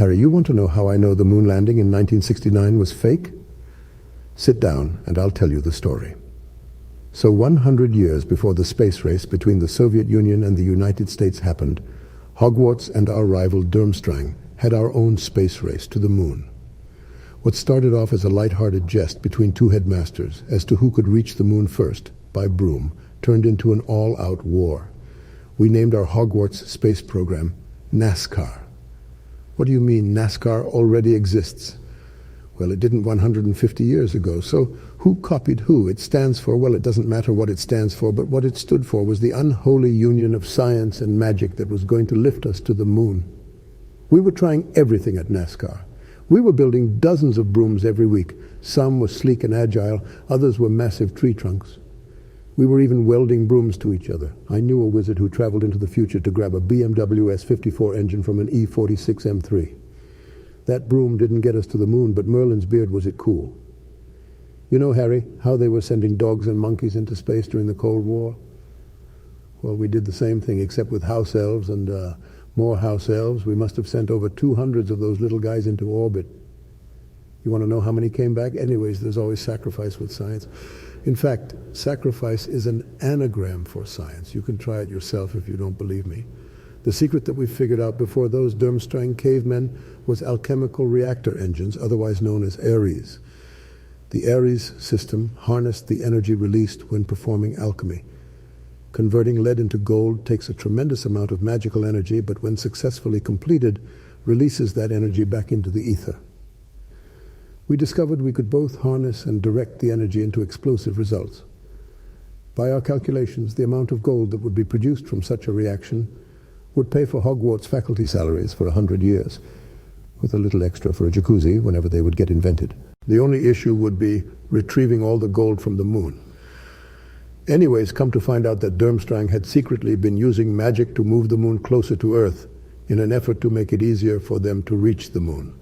Harry, you want to know how I know the moon landing in 1969 was fake? Sit down and I'll tell you the story. So 100 years before the space race between the Soviet Union and the United States happened, Hogwarts and our rival Durmstrang had our own space race to the moon. What started off as a light-hearted jest between two headmasters as to who could reach the moon first, by broom, turned into an all-out war. We named our Hogwarts space program NASCAR. What do you mean NASCAR already exists? Well, it didn't 150 years ago, so who copied who? It stands for, well, it doesn't matter what it stands for, but what it stood for was the unholy union of science and magic that was going to lift us to the moon. We were trying everything at NASCAR. We were building dozens of brooms every week. Some were sleek and agile, others were massive tree trunks. We were even welding brooms to each other. I knew a wizard who traveled into the future to grab a BMW S54 engine from an E46 M3. That broom didn't get us to the moon, but Merlin's beard was it cool. You know, Harry, how they were sending dogs and monkeys into space during the Cold War? Well, we did the same thing, except with house elves and more house elves. We must have sent over 200 of those little guys into orbit. You want to know how many came back? Anyways, there's always sacrifice with science. In fact, sacrifice is an anagram for science. You can try it yourself if you don't believe me. The secret that we figured out before those Durmstrang cavemen was alchemical reactor engines, otherwise known as Ares. The Ares system harnessed the energy released when performing alchemy. Converting lead into gold takes a tremendous amount of magical energy, but when successfully completed, releases that energy back into the ether. We discovered we could both harness and direct the energy into explosive results. By our calculations, the amount of gold that would be produced from such a reaction would pay for Hogwarts faculty salaries for 100 years, with a little extra for a jacuzzi whenever they would get invented. The only issue would be retrieving all the gold from the moon. Anyways, come to find out that Durmstrang had secretly been using magic to move the moon closer to Earth in an effort to make it easier for them to reach the moon.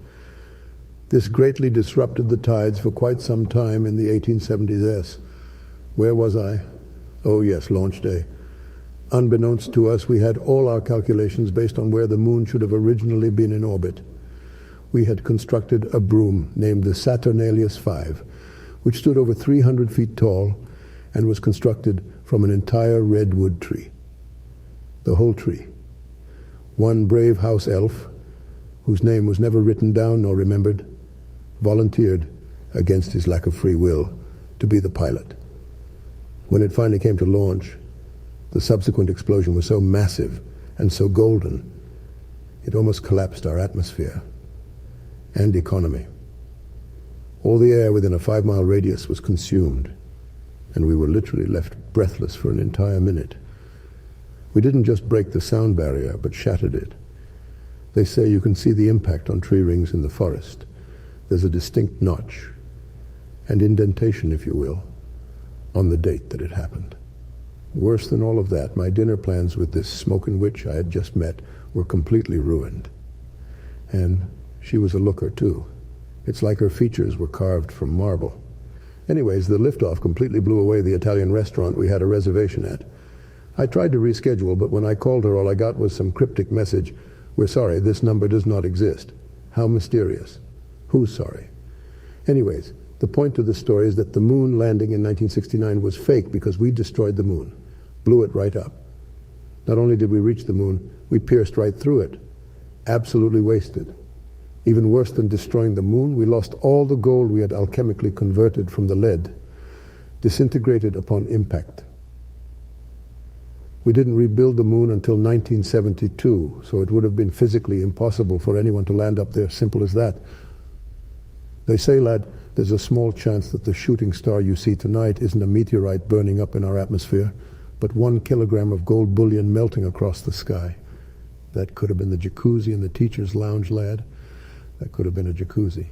This greatly disrupted the tides for quite some time in the 1870s. Where was I? Oh yes, launch day. Unbeknownst to us, we had all our calculations based on where the moon should have originally been in orbit. We had constructed a broom named the Saturnalius V, which stood over 300 feet tall and was constructed from an entire redwood tree. The whole tree. One brave house elf, whose name was never written down nor remembered, volunteered, against his lack of free will, to be the pilot. When it finally came to launch, the subsequent explosion was so massive and so golden, it almost collapsed our atmosphere and economy. All the air within a 5-mile radius was consumed, and we were literally left breathless for an entire minute. We didn't just break the sound barrier, but shattered it. They say you can see the impact on tree rings in the forest. There's a distinct notch, and indentation, if you will, on the date that it happened. Worse than all of that, my dinner plans with this smoking witch I had just met were completely ruined. And she was a looker, too. It's like her features were carved from marble. Anyways, the liftoff completely blew away the Italian restaurant we had a reservation at. I tried to reschedule, but when I called her, all I got was some cryptic message, "We're sorry, this number does not exist." How mysterious. Who's sorry? Anyways, the point of the story is that the moon landing in 1969 was fake because we destroyed the moon, blew it right up. Not only did we reach the moon, we pierced right through it. Absolutely wasted. Even worse than destroying the moon, we lost all the gold we had alchemically converted from the lead, disintegrated upon impact. We didn't rebuild the moon until 1972, so it would have been physically impossible for anyone to land up there, simple as that. They say, lad, there's a small chance that the shooting star you see tonight isn't a meteorite burning up in our atmosphere, but 1 kilogram of gold bullion melting across the sky. That could have been the jacuzzi in the teacher's lounge, lad. That could have been a jacuzzi.